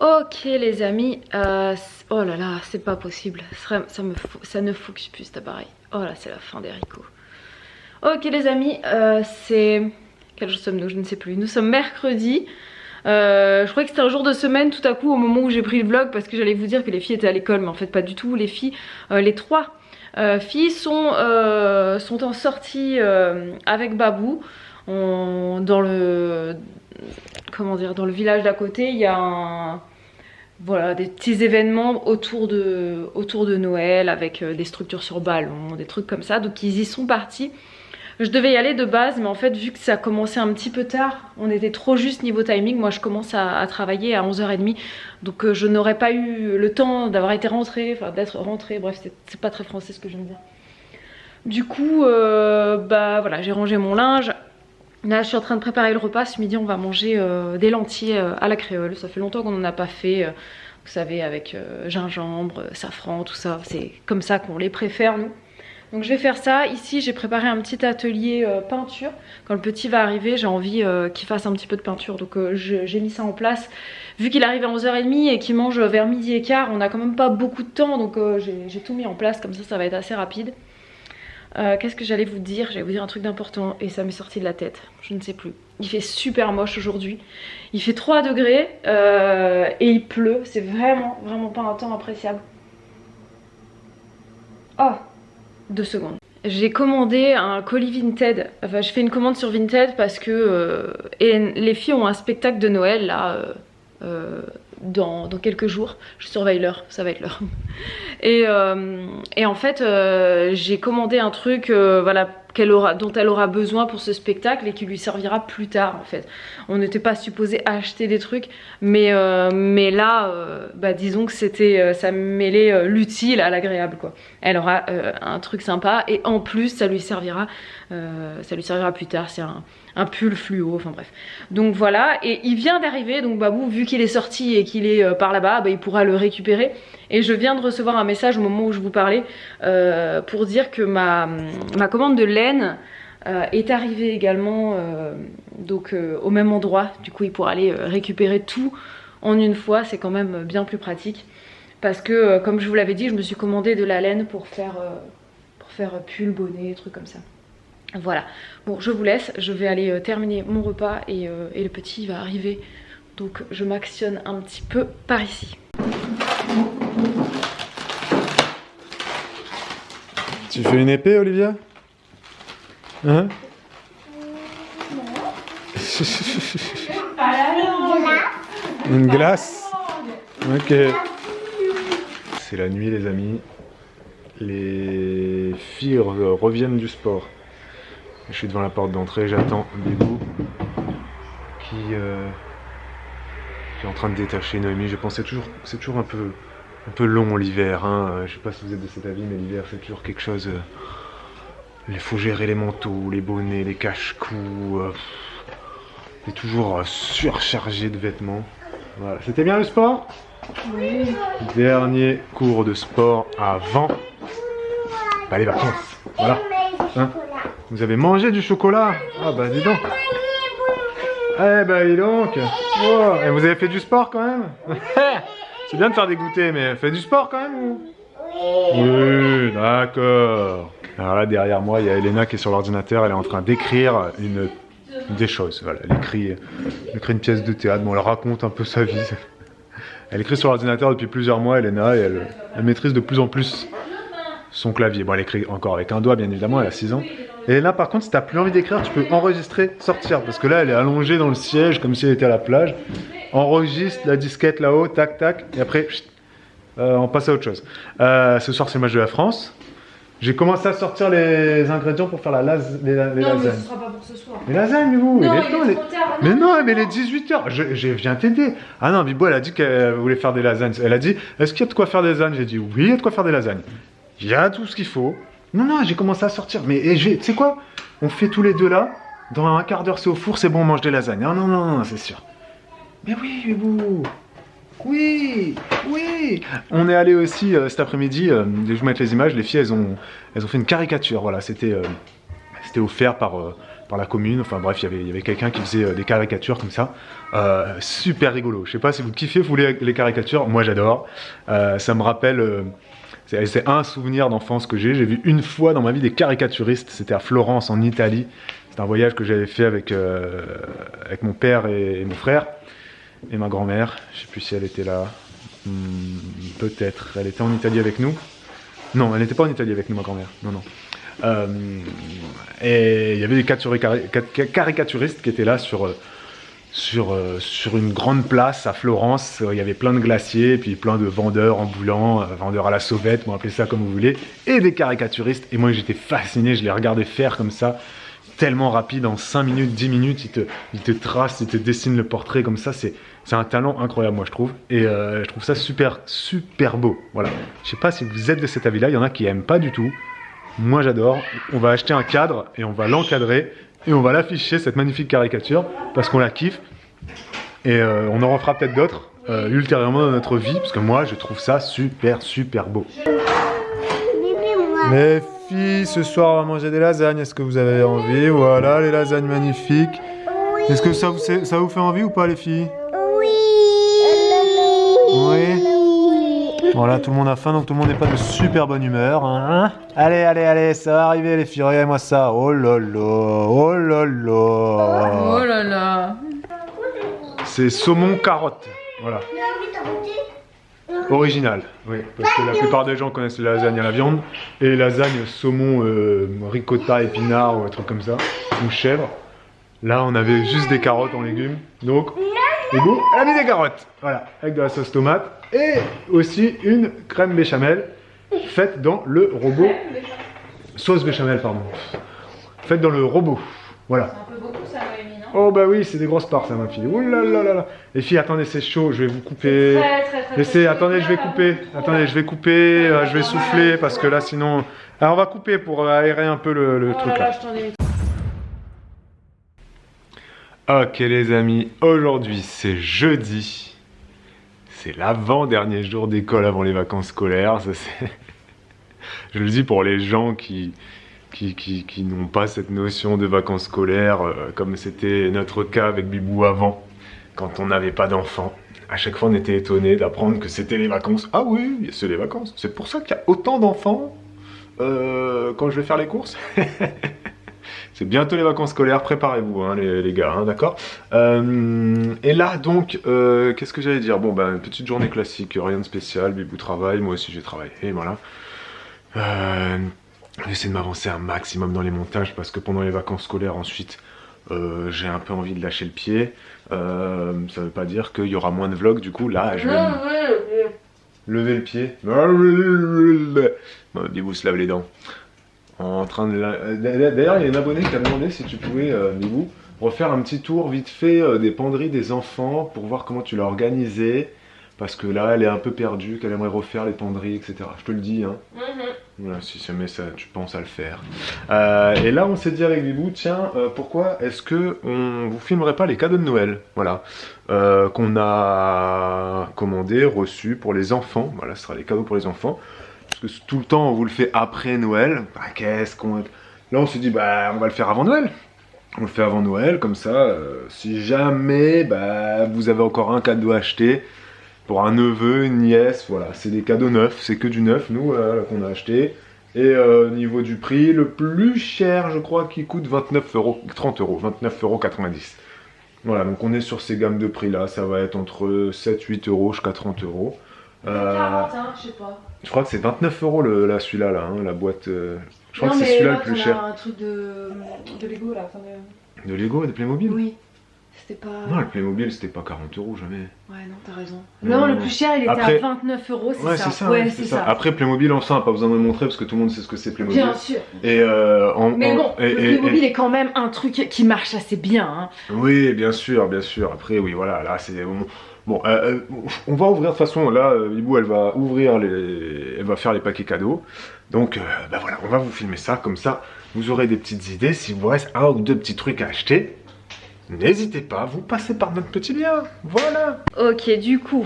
Ok les amis, oh là là, c'est pas possible, ça ne focus plus cet appareil. Oh là, c'est la fin des haricots. Ok les amis, c'est... Quel jour sommes-nous? Je ne sais plus. Nous sommes mercredi. Je croyais que c'était un jour de semaine tout à coup au moment où j'ai pris le vlog, parce que j'allais vous dire que les filles étaient à l'école, mais en fait pas du tout. Les filles, les trois filles sont en sortie avec Babou. Dans le... Comment dire, dans le village d'à côté, il y a voilà, des petits événements autour de Noël avec des structures sur ballon, des trucs comme ça. Donc ils y sont partis. Je devais y aller de base, mais en fait vu que ça commençait un petit peu tard, on était trop juste niveau timing. Moi je commence à travailler à 11h30, donc je n'aurais pas eu le temps d'avoir été rentrée, enfin d'être rentrée, bref c'est pas très français ce que je viens de dire. Du coup bah voilà, j'ai rangé mon linge. Là je suis en train de préparer le repas. Ce midi on va manger des lentilles à la créole. Ça fait longtemps qu'on n'en a pas fait, vous savez, avec gingembre, safran, tout ça. C'est comme ça qu'on les préfère nous. Donc je vais faire ça. Ici j'ai préparé un petit atelier peinture. Quand le petit va arriver, j'ai envie qu'il fasse un petit peu de peinture. Donc j'ai mis ça en place. Vu qu'il arrive à 11h30 et qu'il mange vers 12h15, on n'a quand même pas beaucoup de temps. Donc j'ai tout mis en place, comme ça va être assez rapide. Qu'est-ce que j'allais vous dire? J'allais vous dire un truc d'important et ça m'est sorti de la tête. Je ne sais plus. Il fait super moche aujourd'hui. Il fait 3 degrés et il pleut. C'est vraiment pas un temps appréciable. Oh, 2 secondes. J'ai commandé un colis Vinted. Enfin, je fais une commande sur Vinted parce que les filles ont un spectacle de Noël là. Dans quelques jours, je surveille l'heure, ça va être l'heure. Et en fait, j'ai commandé un truc voilà, dont elle aura besoin pour ce spectacle et qui lui servira plus tard en fait. On n'était pas supposé acheter des trucs, mais là, bah, disons que c'était, ça mêlait l'utile à l'agréable quoi. Elle aura un truc sympa et en plus ça lui servira plus tard. C'est un pull fluo, enfin bref. Donc voilà, et il vient d'arriver, donc Babou, vu qu'il est sorti et qu'il est par là-bas, bah, il pourra le récupérer. Et je viens de recevoir un message au moment où je vous parlais pour dire que ma commande de laine est arrivée également, donc au même endroit. Du coup il pourra aller récupérer tout en une fois, c'est quand même bien plus pratique. Parce que comme je vous l'avais dit, je me suis commandé de la laine pour faire pull, bonnet, trucs comme ça. Voilà, bon je vous laisse, je vais aller terminer mon repas et le petit va arriver. Donc je m'actionne un petit peu par ici. Tu fais une épée, Olivia? Hein? Une glace? Ok. C'est la nuit les amis. Les filles reviennent du sport. Je suis devant la porte d'entrée, j'attends Bébou qui est en train de détacher Noémie. Je pensais toujours, c'est toujours un peu long l'hiver, hein. Je sais pas si vous êtes de cet avis, mais l'hiver c'est toujours quelque chose. Il faut gérer les manteaux, les bonnets, les cache-cous. C'est toujours surchargé de vêtements. Voilà. C'était bien le sport? Oui. Dernier cours de sport avant les vacances. Voilà. Hein? Vous avez mangé du chocolat? Ah bah dis donc. Eh bah dis donc. Oh. Et vous avez fait du sport quand même? C'est bien de faire des goûters, mais faites du sport quand même ou? Oui, d'accord. Alors là derrière moi il y a Elena qui est sur l'ordinateur, elle est en train d'écrire des choses. Voilà, elle écrit une pièce de théâtre, bon elle raconte un peu sa vie. Elle écrit sur l'ordinateur depuis plusieurs mois, Elena, et elle maîtrise de plus en plus son clavier. Bon elle écrit encore avec un doigt bien évidemment, elle a 6 ans. Et là par contre si t'as plus envie d'écrire, tu peux enregistrer, sortir. Parce que là elle est allongée dans le siège comme si elle était à la plage. Enregistre la disquette là-haut, tac tac, et après on passe à autre chose. Ce soir c'est le match de la France. J'ai commencé à sortir les ingrédients pour faire les lasagnes. Non mais ce sera pas pour ce soir. Les lasagnes vous, non, il est temps, trop tard, mais non, mais il est 18h, je viens t'aider. Ah non, Bibo elle a dit qu'elle voulait faire des lasagnes. Elle a dit, est-ce qu'il y a de quoi faire des lasagnes? J'ai dit, oui, il y a de quoi faire des lasagnes. Il y a tout ce qu'il faut. Non, j'ai commencé à sortir. Mais tu sais quoi? On fait tous les deux là. Dans un quart d'heure, c'est au four, c'est bon, on mange des lasagnes. Non, c'est sûr. Mais oui, Bibo. Oui. On est allé aussi cet après-midi, je vais vous mettre les images, les filles elles ont fait une caricature, voilà, c'était offert par par la commune. Enfin bref, il y avait quelqu'un qui faisait des caricatures comme ça. Super rigolo. Je sais pas si vous kiffez vous les caricatures, moi j'adore. Ça me rappelle... c'est un souvenir d'enfance que j'ai. J'ai vu une fois dans ma vie des caricaturistes. C'était à Florence, en Italie. C'est un voyage que j'avais fait avec mon père et mon frère. Et ma grand-mère. Je sais plus si elle était là. Peut-être. Elle était en Italie avec nous. Non, elle n'était pas en Italie avec nous, ma grand-mère. Non, non. Et il y avait des caricaturistes qui étaient là sur une grande place à Florence. Il y avait plein de glaciers, puis plein de vendeurs ambulants, vendeurs à la sauvette, vous appelez ça comme vous voulez, et des caricaturistes. Et moi j'étais fasciné, je les regardais faire comme ça, tellement rapide, en 5 minutes, 10 minutes, ils te tracent, ils te dessinent le portrait comme ça. C'est un talent incroyable, moi je trouve. Et je trouve ça super, super beau. Voilà. Je sais pas si vous êtes de cet avis-là, il y en a qui aiment pas du tout. Moi j'adore. On va acheter un cadre et on va l'encadrer. Et on va l'afficher, cette magnifique caricature, parce qu'on la kiffe. Et on en refera peut-être d'autres ultérieurement dans notre vie, parce que moi, je trouve ça super, super beau. Les filles, ce soir, on va manger des lasagnes. Est-ce que vous avez envie? Voilà, les lasagnes magnifiques. Oui. Est-ce que ça vous fait envie ou pas, les filles? Oui. Oui. Voilà, tout le monde a faim, donc tout le monde n'est pas de super bonne humeur. Hein. Allez, allez, allez, ça va arriver les filles, regardez-moi ça. Oh là là, oh là là. Oh là là. C'est saumon carotte, voilà. Original, oui, parce que la plupart des gens connaissent les lasagnes à la viande. Et les lasagnes saumon ricotta, épinard ou un truc comme ça, ou chèvre. Là, on avait juste des carottes en légumes, donc... Et bon, elle a mis des carottes, voilà, avec de la sauce tomate et aussi une crème béchamel faite dans le robot. Sauce béchamel, pardon. Faite dans le robot, voilà. C'est un peu beaucoup ça, Noémie, non? Oh bah oui, c'est des grosses parts ça, ma fille. Ouh là là là là. Les filles, attendez, c'est chaud, je vais vous couper. Très Laissez, attendez, je vais couper. Attendez, je vais couper, je vais souffler parce que là sinon... Alors on va couper pour aérer un peu le truc là. Ok les amis, aujourd'hui c'est jeudi, c'est l'avant-dernier jour d'école avant les vacances scolaires, ça, je le dis pour les gens qui n'ont pas cette notion de vacances scolaires comme c'était notre cas avec Bibou avant, quand on n'avait pas d'enfants. À chaque fois on était étonnés d'apprendre que c'était les vacances. Ah oui, c'est les vacances, c'est pour ça qu'il y a autant d'enfants quand je vais faire les courses. C'est bientôt les vacances scolaires, préparez-vous hein, les gars, hein, d'accord. Et là donc, qu'est-ce que j'allais dire? Bon ben, petite journée classique, rien de spécial, Bibou travaille, moi aussi j'ai travaillé, voilà. J'essaie de m'avancer un maximum dans les montages parce que pendant les vacances scolaires ensuite, j'ai un peu envie de lâcher le pied. Ça veut pas dire qu'il y aura moins de vlogs, du coup là je vais lever le pied. Bon, Bibou se lave les dents. En train de... D'ailleurs, il y a une abonnée qui t'a demandé si tu pouvais, Bibou, refaire un petit tour vite fait des penderies des enfants pour voir comment tu l'as organisé. Parce que là, elle est un peu perdue, qu'elle aimerait refaire les penderies, etc. Je te le dis, hein. Voilà, si jamais ça, tu penses à le faire. Et là, on s'est dit avec Bibou, tiens, pourquoi est-ce que on vous filmerait pas les cadeaux de Noël? Voilà. Qu'on a commandé, reçus pour les enfants. Voilà, ce sera les cadeaux pour les enfants. Parce que tout le temps on vous le fait après Noël, bah, qu'est-ce qu'on... Là on s'est dit bah on va le faire avant Noël. On le fait avant Noël, comme ça, si jamais bah, vous avez encore un cadeau à acheter pour un neveu, une nièce, voilà, c'est des cadeaux neufs, c'est que du neuf nous qu'on a acheté. Et au niveau du prix, le plus cher je crois qui coûte 29 €, 30 €, 29,90 €. Voilà, donc on est sur ces gammes de prix là, ça va être entre 7, 8 € jusqu'à 30 €. 40, hein, je sais pas. Je crois que c'est 29 € là, celui-là, là, hein, la boîte. Je crois que c'est celui-là le plus cher. Un truc de Lego là. Enfin de Lego et de Playmobil? Oui. C'était pas. Non, le Playmobil c'était pas 40 € jamais. Ouais, non, t'as raison. Non, le plus cher il était à 29 €, c'est ouais, ça. C'est ça. Ouais, ouais, c'est ça. ça. Après, Playmobil, enfin, pas besoin de le montrer parce que tout le monde sait ce que c'est Playmobil. Bien sûr. Et mais bon, le Playmobil est quand même un truc qui marche assez bien. Hein. Oui, bien sûr, bien sûr. Après, oui, voilà, là c'est. Bon, on va ouvrir de toute façon, là, Bibou, elle va ouvrir elle va faire les paquets cadeaux. Donc, bah voilà, on va vous filmer ça, comme ça, vous aurez des petites idées. Si vous reste un ou deux petits trucs à acheter, n'hésitez pas, vous passez par notre petit lien, voilà. Ok, du coup,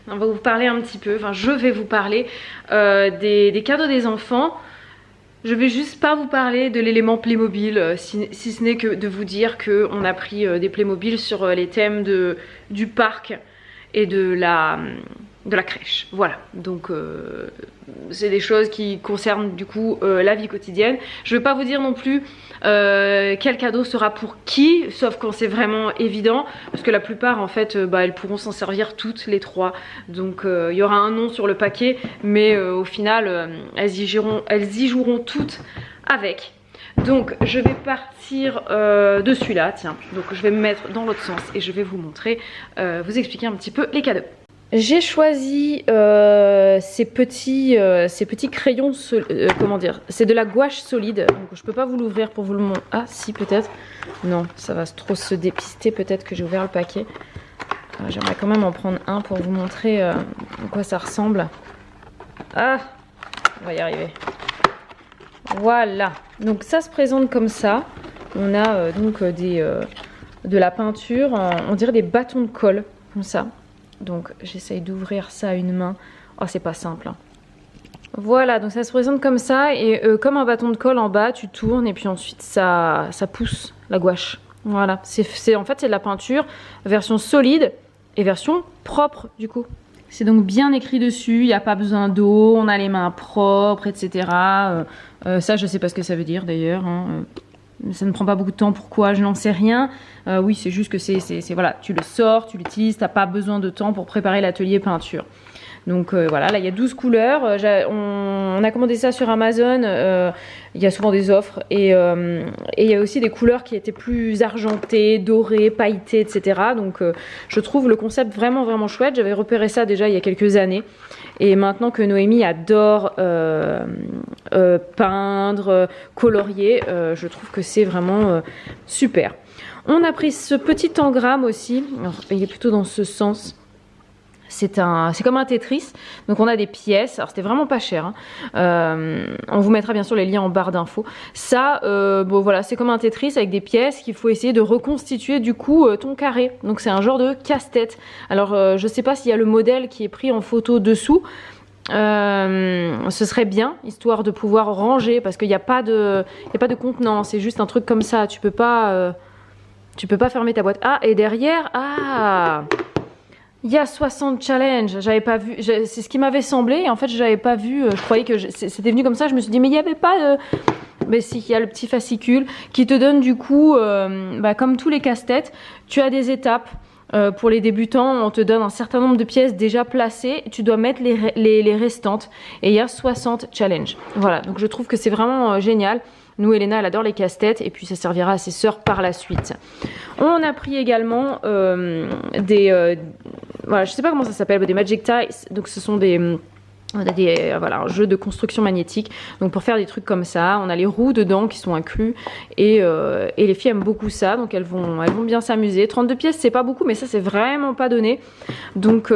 on va vous parler un petit peu, enfin, je vais vous parler des cadeaux des enfants. je vais juste pas vous parler de l'élément Playmobil, si ce n'est que de vous dire qu'on a pris des Playmobil sur les thèmes du parc et de la crèche. Voilà, donc c'est des choses qui concernent du coup la vie quotidienne. Je vais pas vous dire non plus quel cadeau sera pour qui, sauf quand c'est vraiment évident, parce que la plupart en fait elles pourront s'en servir toutes les trois, donc il y aura un nom sur le paquet, mais au final elles y joueront toutes avec. Donc je vais partir de celui-là, tiens, donc je vais me mettre dans l'autre sens et je vais vous montrer, vous expliquer un petit peu les cadeaux. J'ai choisi ces petits crayons, comment dire, c'est de la gouache solide, donc je peux pas vous l'ouvrir pour vous le montrer. Ah si, peut-être, non, ça va trop se dépister, peut-être que j'ai ouvert le paquet. J'aimerais quand même en prendre un pour vous montrer à quoi ça ressemble. Ah, on va y arriver. Voilà, donc ça se présente comme ça. On a donc de la peinture, on dirait des bâtons de colle, comme ça. Donc j'essaye d'ouvrir ça à une main. Oh, c'est pas simple, hein. Voilà, donc ça se présente comme ça. Et comme un bâton de colle en bas, tu tournes et puis ensuite ça pousse la gouache. Voilà, en fait c'est de la peinture, version solide et version propre du coup. C'est donc bien écrit dessus, il n'y a pas besoin d'eau, on a les mains propres, etc. Ça je sais pas ce que ça veut dire d'ailleurs, hein. Ça ne prend pas beaucoup de temps, pourquoi je n'en sais rien. Oui, c'est juste que c'est voilà, tu le sors, tu l'utilises, t'as pas besoin de temps pour préparer l'atelier peinture. Donc voilà, là il y a 12 couleurs, on a commandé ça sur Amazon, il y a souvent des offres et il y a aussi des couleurs qui étaient plus argentées, dorées, pailletées, etc. Donc je trouve le concept vraiment chouette, j'avais repéré ça déjà il y a quelques années. Et maintenant que Noémie adore peindre, colorier, je trouve que c'est vraiment super. On a pris ce petit engramme aussi, alors, il est plutôt dans ce sens. C'est comme un Tetris, donc on a des pièces, alors c'était vraiment pas cher, hein. On vous mettra bien sûr les liens en barre d'infos. Ça, bon voilà, c'est comme un Tetris avec des pièces qu'il faut essayer de reconstituer du coup ton carré. Donc c'est un genre de casse-tête. Alors je sais pas s'il y a le modèle qui est pris en photo dessous. Ce serait bien, histoire de pouvoir ranger, parce qu'il n'y a pas de contenant, c'est juste un truc comme ça, tu peux pas fermer ta boîte. Ah, et derrière, ah, il y a 60 challenges, j'avais pas vu, c'est ce qui m'avait semblé, et en fait j'avais pas vu, je croyais que c'était venu comme ça, je me suis dit mais il n'y avait pas de... Mais si, il y a le petit fascicule qui te donne du coup, comme tous les casse-têtes, tu as des étapes. Pour les débutants, on te donne un certain nombre de pièces déjà placées, tu dois mettre les restantes, et il y a 60 challenges. Voilà, donc je trouve que c'est vraiment génial. Nous, Elena, elle adore les casse-têtes et puis ça servira à ses sœurs par la suite. On a pris également voilà, je sais pas comment ça s'appelle, des Magic Ties. Donc ce sont voilà, un jeu de construction magnétique. Donc pour faire des trucs comme ça, on a les roues dedans qui sont inclus et les filles aiment beaucoup ça, donc elles vont bien s'amuser. 32 pièces, c'est pas beaucoup, mais ça c'est vraiment pas donné. Donc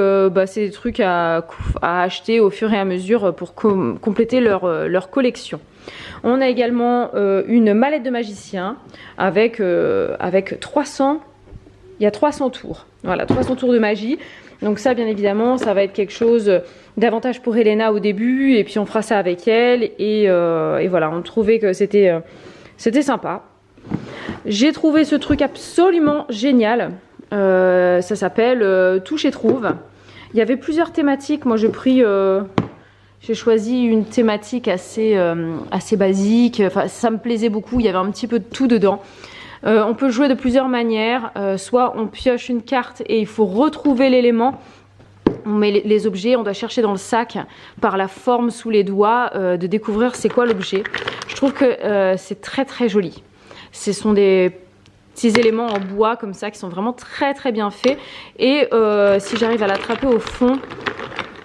c'est des trucs à acheter au fur et à mesure pour compléter leur collection. On a également une mallette de magicien avec 300, il y a 300 tours. Voilà, 300 tours de magie. Donc ça, bien évidemment, ça va être quelque chose d'avantage pour Elena au début, et puis on fera ça avec elle, et voilà, on trouvait que c'était sympa. J'ai trouvé ce truc absolument génial, ça s'appelle Touche et Trouve. Il y avait plusieurs thématiques, moi j'ai choisi une thématique assez basique, enfin, ça me plaisait beaucoup, il y avait un petit peu de tout dedans. On peut jouer de plusieurs manières, soit on pioche une carte et il faut retrouver l'élément, on met les objets, on doit chercher dans le sac par la forme sous les doigts de découvrir c'est quoi l'objet. Je trouve que c'est très joli. Ce sont des petits éléments en bois comme ça qui sont vraiment très bien faits, et si j'arrive à l'attraper au fond,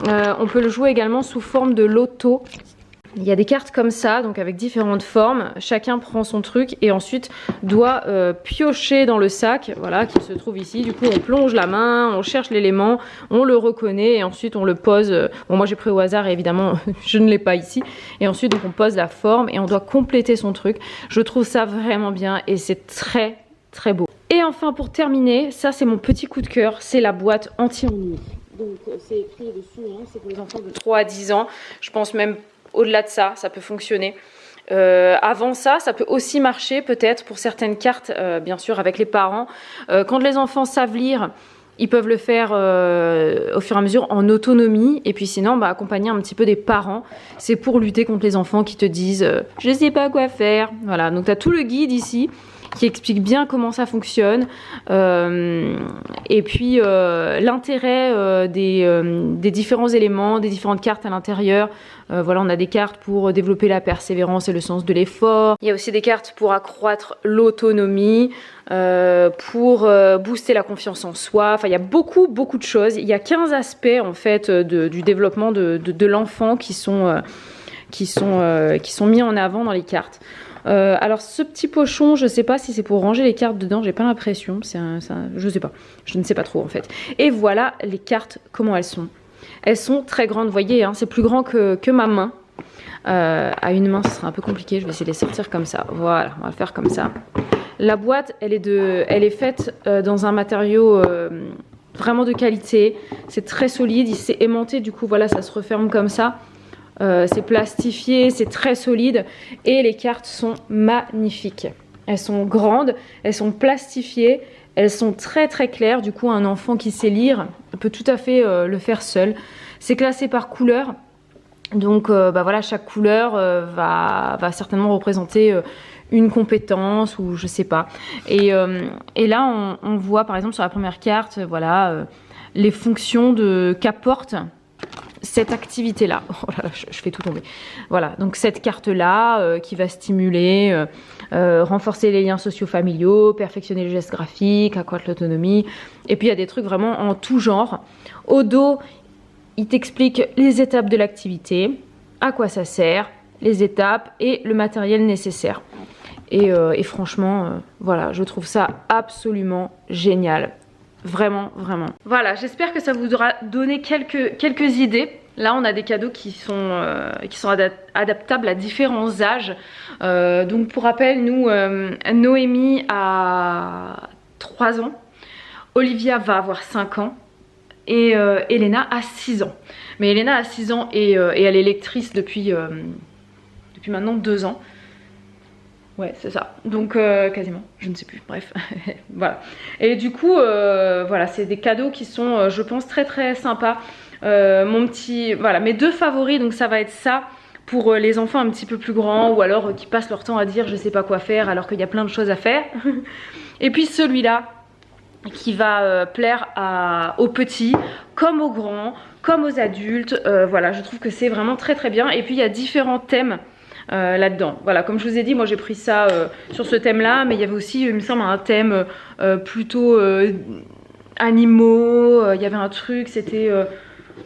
on peut le jouer également sous forme de loto. Il y a des cartes comme ça, donc avec différentes formes. Chacun prend son truc et ensuite doit piocher dans le sac, voilà, qui se trouve ici. Du coup, on plonge la main, on cherche l'élément, on le reconnaît et ensuite on le pose. Bon, moi j'ai pris au hasard et évidemment je ne l'ai pas ici. Et ensuite, donc, on pose la forme et on doit compléter son truc. Je trouve ça vraiment bien et c'est très beau. Et enfin, pour terminer, ça c'est mon petit coup de cœur, c'est la boîte anti-ennui. Donc c'est écrit dessus, hein, c'est pour les enfants de 3 à 10 ans. Je pense même au-delà de ça, ça peut fonctionner. Avant ça peut aussi marcher peut-être pour certaines cartes, bien sûr avec les parents. Quand les enfants savent lire, ils peuvent le faire au fur et à mesure en autonomie. Et puis sinon, accompagner un petit peu des parents. C'est pour lutter contre les enfants qui te disent « je sais pas quoi faire ». Voilà, donc tu as tout le guide ici qui explique bien comment ça fonctionne. Et puis l'intérêt des différents éléments, des différentes cartes à l'intérieur. Voilà, on a des cartes pour développer la persévérance et le sens de l'effort. Il y a aussi des cartes pour accroître l'autonomie, pour booster la confiance en soi. Enfin, il y a beaucoup de choses. Il y a 15 aspects en fait du développement de l'enfant qui sont mis en avant dans les cartes. Alors ce petit pochon, je sais pas si c'est pour ranger les cartes dedans, j'ai pas l'impression, je sais pas, je ne sais pas trop en fait. Et voilà les cartes, comment elles sont. Elles sont très grandes, vous voyez, hein, c'est plus grand que ma main. À une main, ce sera un peu compliqué, je vais essayer de les sortir comme ça. Voilà, on va le faire comme ça. La boîte, elle est faite dans un matériau vraiment de qualité. C'est très solide, il s'est aimanté, du coup voilà, ça se referme comme ça. C'est plastifié, c'est très solide et les cartes sont magnifiques. Elles sont grandes, elles sont plastifiées, elles sont très claires. Du coup, un enfant qui sait lire peut tout à fait le faire seul. C'est classé par couleur. Donc voilà, chaque couleur va certainement représenter une compétence ou je sais pas. Et là, on voit par exemple sur la première carte, voilà, les fonctions qu'apporte cette activité-là. Oh là là, je fais tout tomber. Voilà, donc cette carte-là qui va stimuler, renforcer les liens socio-familiaux, perfectionner le geste graphique, accroître l'autonomie. Et puis il y a des trucs vraiment en tout genre. Au dos, il t'explique les étapes de l'activité, à quoi ça sert, les étapes et le matériel nécessaire. Et franchement, voilà, je trouve ça absolument génial. Vraiment. Voilà, j'espère que ça vous aura donné quelques idées. Là, on a des cadeaux qui sont adaptables à différents âges. Donc, pour rappel, nous, Noémie a 3 ans, Olivia va avoir 5 ans et Elena a 6 ans. Mais Elena a 6 ans et elle est lectrice depuis maintenant 2 ans. Ouais, c'est ça. Donc quasiment, je ne sais plus. Bref, voilà. Et du coup, voilà, c'est des cadeaux qui sont, je pense, très sympas. Voilà, mes 2 favoris, donc ça va être ça pour les enfants un petit peu plus grands ou alors qui passent leur temps à dire je sais pas quoi faire alors qu'il y a plein de choses à faire. Et puis celui-là qui va plaire aux petits comme aux grands, comme aux adultes. Voilà, je trouve que c'est vraiment très bien. Et puis il y a différents thèmes là-dedans. Voilà, comme je vous ai dit, moi j'ai pris ça sur ce thème-là, mais il y avait aussi, il me semble, un thème plutôt animaux. Il y avait un truc, c'était...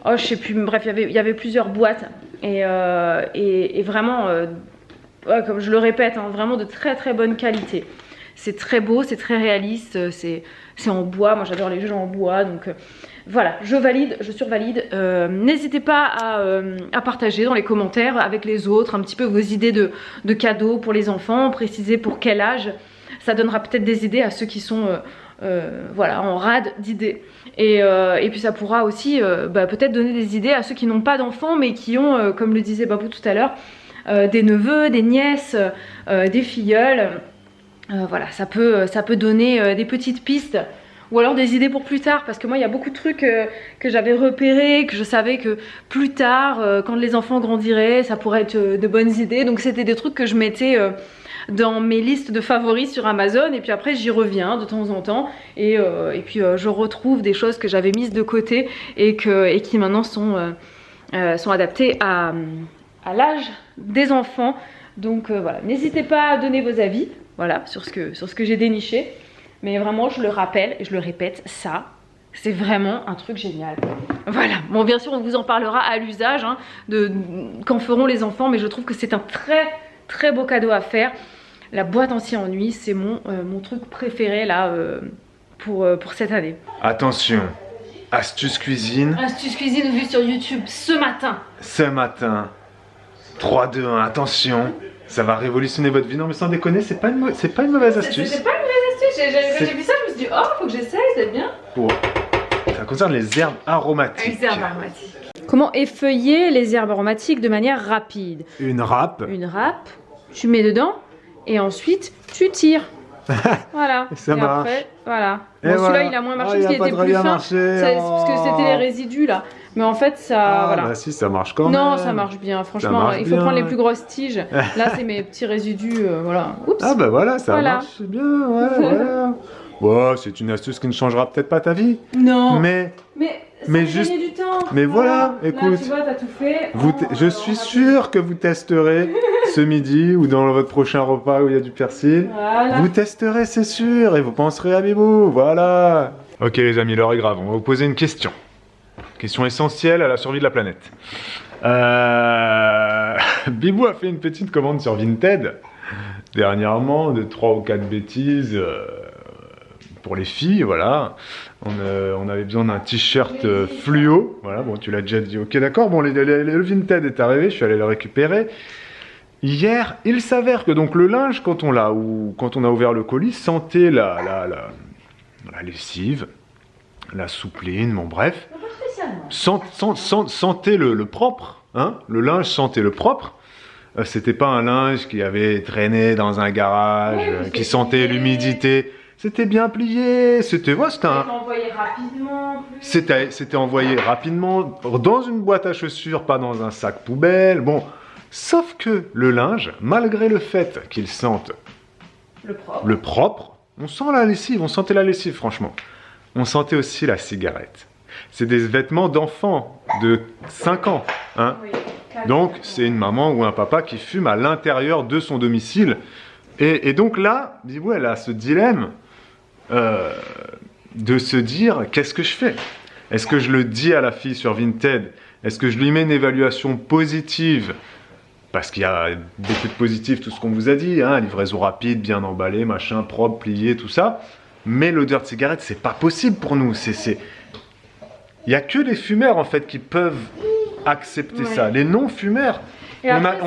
oh, je sais plus, bref, il y avait plusieurs boîtes. Et vraiment, ouais, comme je le répète, hein, vraiment de très bonne qualité. C'est très beau, c'est très réaliste, c'est en bois. Moi j'adore les jeux en bois, donc... voilà, je valide, je survalide. N'hésitez pas à partager dans les commentaires avec les autres un petit peu vos idées de cadeaux pour les enfants, préciser pour quel âge. Ça donnera peut-être des idées à ceux qui sont voilà, en rade d'idées. Et puis ça pourra aussi peut-être donner des idées à ceux qui n'ont pas d'enfants mais qui ont, comme le disait Babou tout à l'heure, des neveux, des nièces, des filleuls. Voilà, ça peut donner des petites pistes. Ou alors des idées pour plus tard, parce que moi il y a beaucoup de trucs que j'avais repérés, que je savais que plus tard, quand les enfants grandiraient, ça pourrait être de bonnes idées. Donc c'était des trucs que je mettais dans mes listes de favoris sur Amazon, et puis après j'y reviens de temps en temps, et puis je retrouve des choses que j'avais mises de côté et qui maintenant sont adaptées à l'âge des enfants. Donc voilà, n'hésitez pas à donner vos avis, voilà, sur ce que j'ai déniché. Mais vraiment, je le rappelle et je le répète, ça, c'est vraiment un truc génial. Voilà. Bon, bien sûr, on vous en parlera à l'usage hein, qu'en feront les enfants, mais je trouve que c'est un très beau cadeau à faire. La boîte anti-ennui, c'est mon truc préféré là pour cette année. Attention, astuce cuisine. Astuce cuisine vue sur YouTube ce matin. 3, 2, 1, attention. Ça va révolutionner votre vie. Non mais sans déconner, c'est pas une mauvaise astuce. C'est pas une mauvaise astuce. Quand j'ai vu ça, je me suis dit, oh, faut que j'essaye, c'est bien. Ça concerne les herbes aromatiques. Les herbes aromatiques. Comment effeuiller les herbes aromatiques de manière rapide? Une râpe. Une râpe. tu mets dedans et ensuite tu tires. Voilà. Ça marche. Après, voilà. Et Bon, voilà. celui-là, il a moins marché Ah, il parce a qu'il pas était très plus bien fin. marché. C'est parce que c'était les résidus là. Mais en fait, ça, Ah, voilà. bah si, ça marche quand même. Non, ça marche bien. Franchement, marche il faut bien. prendre les plus grosses tiges. Là, c'est mes petits résidus. Voilà. Oups. Ah bah voilà, ça Voilà. marche bien, ouais, voilà. Bon, c'est une astuce qui ne changera peut-être pas ta vie. Non. Mais ça mais fait juste- gagner du temps. mais voilà, Là, écoute. tu vois, t'as tout fait. je suis sûr que vous testerez ce midi ou dans votre prochain repas où il y a du persil. Voilà. Vous testerez, c'est sûr, et vous penserez à Bibou, voilà. Ok les amis, l'heure est grave, on va vous poser une question. Question essentielle à la survie de la planète. Bibou a fait une petite commande sur Vinted dernièrement de 3 ou 4 bêtises pour les filles, voilà. On avait besoin d'un t-shirt fluo, voilà, bon tu l'as déjà dit, ok d'accord, bon le Vinted est arrivé, je suis allé le récupérer. Hier, il s'avère que donc le linge, quand on a ouvert le colis, sentait la lessive, la soupline, bon bref. Sentait le propre, hein, le linge sentait le propre. C'était pas un linge qui avait traîné dans un garage, qui sentait l'humidité. C'était bien plié, c'était envoyé rapidement. c'était envoyé rapidement dans une boîte à chaussures, pas dans un sac poubelle. Bon, sauf que le linge, malgré le fait qu'il sente le propre, on sent la lessive, on sentait la lessive franchement. On sentait aussi la cigarette. C'est des vêtements d'enfants de 5 ans, hein. Oui, Donc c'est une maman ou un papa qui fume à l'intérieur de son domicile. Et donc là, Bibou, elle a ce dilemme de se dire, qu'est-ce que je fais? Est-ce que je le dis à la fille sur Vinted? Est-ce que je lui mets une évaluation positive? Parce qu'il y a beaucoup de positifs, tout ce qu'on vous a dit, hein, livraison rapide, bien emballé, machin, propre, plié, tout ça. Mais l'odeur de cigarette, c'est pas possible pour nous. Il y a que les fumeurs en fait qui peuvent accepter ça. Les non-fumeurs. Et après,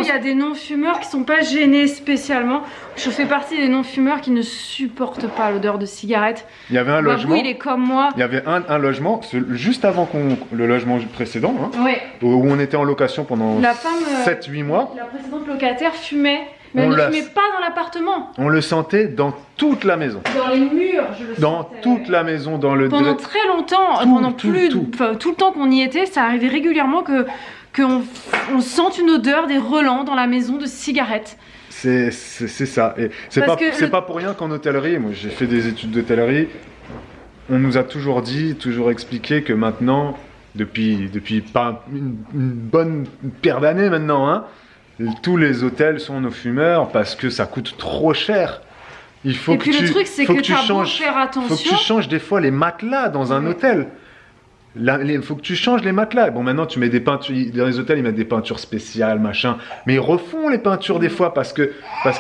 il y a des non-fumeurs qui sont pas gênés spécialement. Je fais partie des non-fumeurs qui ne supportent pas l'odeur de cigarette. Il y avait un logement. Il est comme moi. Il y avait un logement, juste avant le logement précédent, hein, Ouais. où on était en location pendant 7-8 mois. La précédente locataire fumait. Mais elle ne fumait pas dans l'appartement. On le sentait dans toute la maison. Dans les murs, je le sentais. Dans toute la maison, dans le... Pendant très longtemps, tout le temps qu'on y était, ça arrivait régulièrement qu'on sente une odeur des relents dans la maison de cigarettes. C'est ça. Et c'est pas pour rien qu'en hôtellerie, moi j'ai fait des études d'hôtellerie, on nous a toujours expliqué que maintenant, depuis pas une bonne paire d'années maintenant, hein, tous les hôtels sont nos fumeurs parce que ça coûte trop cher. Le truc, c'est que tu faire attention. Faut que tu changes des fois les matelas dans un hôtel. Il faut que tu changes les matelas. Bon, maintenant, tu mets des peintures. Dans les hôtels, ils mettent des peintures spéciales, machin. Mais ils refont les peintures des fois parce qu'il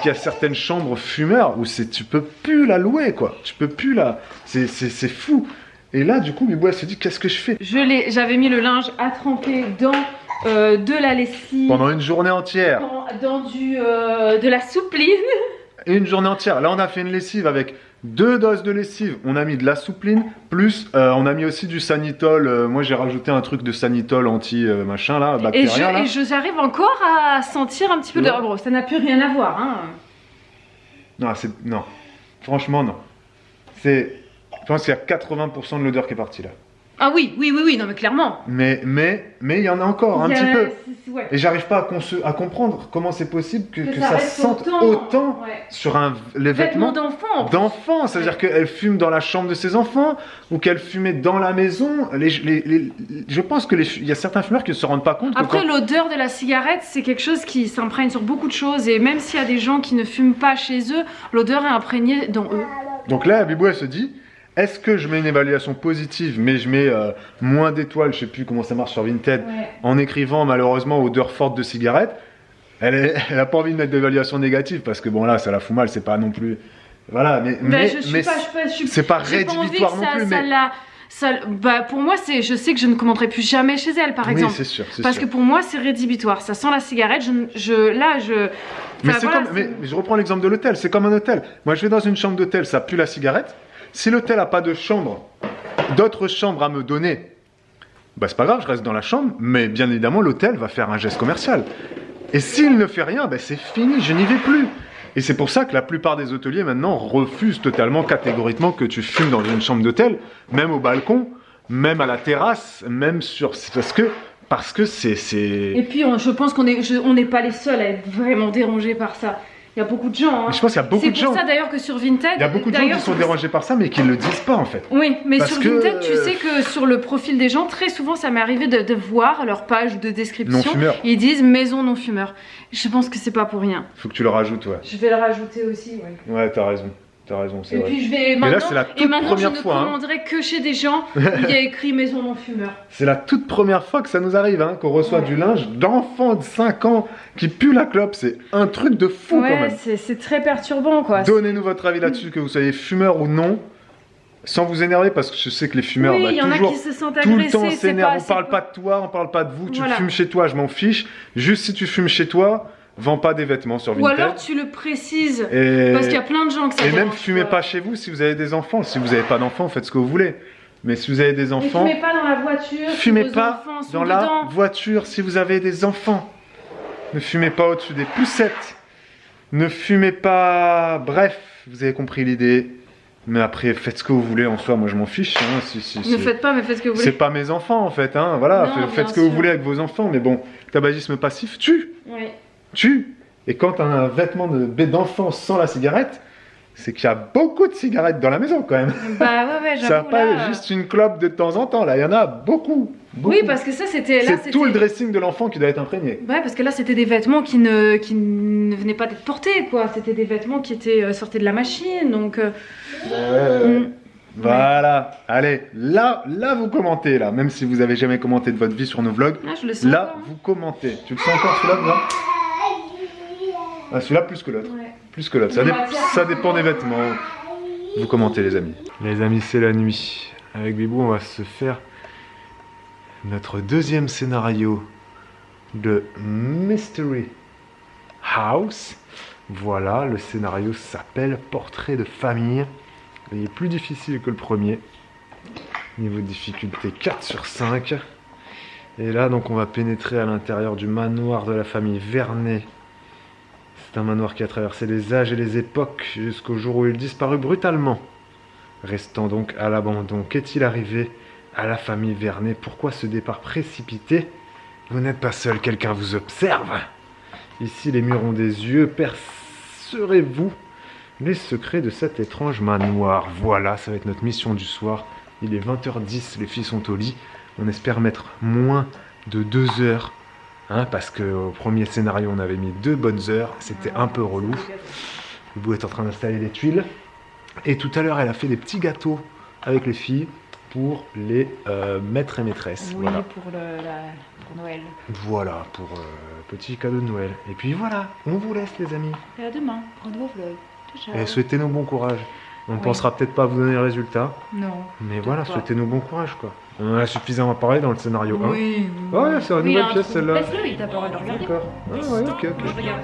y a certaines chambres fumeurs où tu peux plus la louer, quoi. Tu peux plus la. C'est fou. Et là, du coup, Bibou, elle se dit, qu'est-ce que je fais? J'avais mis le linge à tremper dans de la lessive. Pendant une journée entière. Dans de la soupline. Une journée entière. Là, on a fait une lessive avec 2 doses de lessive. On a mis de la soupline, plus on a mis aussi du sanitol. Moi, j'ai rajouté un truc de sanitol anti-machin, là, bactérien. Et j'arrive encore à sentir un petit peu de... Bon, ça n'a plus rien à voir, hein. Non. Franchement, non. Je pense qu'il y a 80% de l'odeur qui est partie, là. Ah oui, non mais clairement. Mais il y en a encore un petit peu. Ouais. Et j'arrive pas à comprendre comment c'est possible que ça sente autant sur les vêtements d'enfants. C'est-à-dire qu'elle fume dans la chambre de ses enfants ou qu'elle fumait dans la maison. Je pense qu'il y a certains fumeurs qui ne se rendent pas compte. Après, l'odeur de la cigarette, c'est quelque chose qui s'imprègne sur beaucoup de choses. Et même s'il y a des gens qui ne fument pas chez eux, l'odeur est imprégnée dans eux. Donc là, Bibou, elle se dit... Est-ce que je mets une évaluation positive, mais je mets moins d'étoiles, je sais plus comment ça marche sur Vinted, en écrivant malheureusement odeur forte de cigarette? Elle a pas envie de mettre d'évaluation négative parce que bon là, ça la fout mal, c'est pas non plus, voilà. Mais c'est pas rédhibitoire non plus. Pour moi, je sais que je ne commanderai plus jamais chez elle, par exemple. Oui, c'est sûr. Parce que pour moi, c'est rédhibitoire. Ça sent la cigarette. Mais je reprends l'exemple de l'hôtel. C'est comme un hôtel. Moi, je vais dans une chambre d'hôtel, ça pue la cigarette. Si l'hôtel n'a pas d'autres chambres à me donner, bah c'est pas grave, je reste dans la chambre, mais bien évidemment l'hôtel va faire un geste commercial. Et s'il ne fait rien, ben c'est fini, je n'y vais plus. Et c'est pour ça que la plupart des hôteliers maintenant refusent totalement, catégoriquement que tu fumes dans une chambre d'hôtel, même au balcon, même à la terrasse, même sur... Parce que c'est... Et puis je pense qu'on n'est pas les seuls à être vraiment dérangés par ça. Il y a beaucoup de gens. Hein. Je pense qu'il y a beaucoup de gens. C'est pour ça d'ailleurs que sur Vinted... Il y a beaucoup de gens qui sont dérangés par ça, mais qui ne le disent pas en fait. Oui, mais sur Vinted, tu sais que sur le profil des gens, très souvent, ça m'est arrivé de voir leur page de description. Non-fumeur. Ils disent maison non-fumeur. Je pense que c'est pas pour rien. Faut que tu le rajoutes, ouais. Je vais le rajouter aussi, ouais. Ouais, t'as raison. T'as raison, c'est vrai. Puis je vais maintenant, et là, c'est la toute première je ne fois, commanderai que chez des gens où il y a écrit maison non-fumeur. C'est la toute première fois que ça nous arrive, hein, qu'on reçoit du linge d'enfants de 5 ans qui pue la clope. C'est un truc de fou quand même. C'est très perturbant quoi. Donnez-nous votre avis là-dessus, que vous soyez fumeur ou non. Sans vous énerver, parce que je sais que les fumeurs, oui, y en toujours, a qui se sentent tout le agressés, temps s'énervent. On parle pas pas de toi, on parle pas de vous. Tu voilà. fumes chez toi, je m'en fiche. Juste si tu fumes chez toi, vends pas des vêtements sur Vinted. Ou alors tu le précises, et... parce qu'il y a plein de gens que ça Et même dérange, fumez pas chez vous si vous avez des enfants. Si vous n'avez pas d'enfants, faites ce que vous voulez. Mais si vous avez des enfants, fumez pas dans la voiture. Fumez si vos pas enfants sont dans la dedans. voiture si vous avez des enfants. Ne fumez pas au-dessus des poussettes. Ne fumez pas... Bref, vous avez compris l'idée. Mais après, faites ce que vous voulez en soi. Moi, je m'en fiche. Hein, ne faites pas, mais faites ce que vous voulez. C'est pas mes enfants, en fait. Hein, voilà, Non, faites ce que vous voulez avec vos enfants. Mais bon, tabagisme passif, tue. Oui. Tue. Et quand tu as un vêtement d'enfant sans la cigarette, c'est qu'il y a beaucoup de cigarettes dans la maison, quand même. Bah ouais, j'avoue. Ça n'a pas là... juste une clope de temps en temps. Là, il y en a beaucoup. Oui, parce que ça, c'était... C'est tout le dressing de l'enfant qui doit être imprégné. Ouais, parce que là, c'était des vêtements qui ne venaient pas d'être portés, quoi. C'était des vêtements qui étaient sortis de la machine, donc... Voilà. Allez, là, vous commentez, là. Même si vous avez jamais commenté de votre vie sur nos vlogs. Ah, je le sens là, encore. vous commentez. Tu le sens encore, celui-là, là? Ah, celui-là plus que l'autre. Ouais. Plus que l'autre. Ça dépend des vêtements. Vous commentez, les amis. Les amis, c'est la nuit. Avec Bibou, on va se faire notre deuxième scénario de Mystery House. Voilà, le scénario s'appelle Portrait de famille. Il est plus difficile que le premier. Niveau de difficulté 4 sur 5. Et là, donc, on va pénétrer à l'intérieur du manoir de la famille Vernet. C'est un manoir qui a traversé les âges et les époques jusqu'au jour où il disparut brutalement, restant donc à l'abandon. Qu'est-il arrivé à la famille Vernet? Pourquoi ce départ précipité? Vous n'êtes pas seul, quelqu'un vous observe. Ici, les murs ont des yeux. Percerez-vous les secrets de cet étrange manoir? Voilà, ça va être notre mission du soir. Il est 20h10, les filles sont au lit. On espère mettre moins de 2 heures. Hein, parce qu'au premier scénario, on avait mis 2 bonnes heures. C'était un peu relou. Bibou est en train d'installer les tuiles. Et tout à l'heure, elle a fait des petits gâteaux avec les filles pour les maîtres et maîtresses. Oui, voilà. pour Noël. Voilà, pour petit cadeau de Noël. Et puis voilà, on vous laisse les amis. Et à demain pour un nouveau vlog. Ciao, ciao. Et souhaitez-nous bon courage. On ne pensera peut-être pas vous donner le résultat. Non. Mais voilà, souhaitez-nous bon courage quoi. On en a suffisamment parlé dans le scénario 1. Oui. Ouais, c'est une nouvelle pièce celle-là. Laisse-le, il t'a pas le droit de regarder. D'accord. Ah ouais, ok. Je regarde.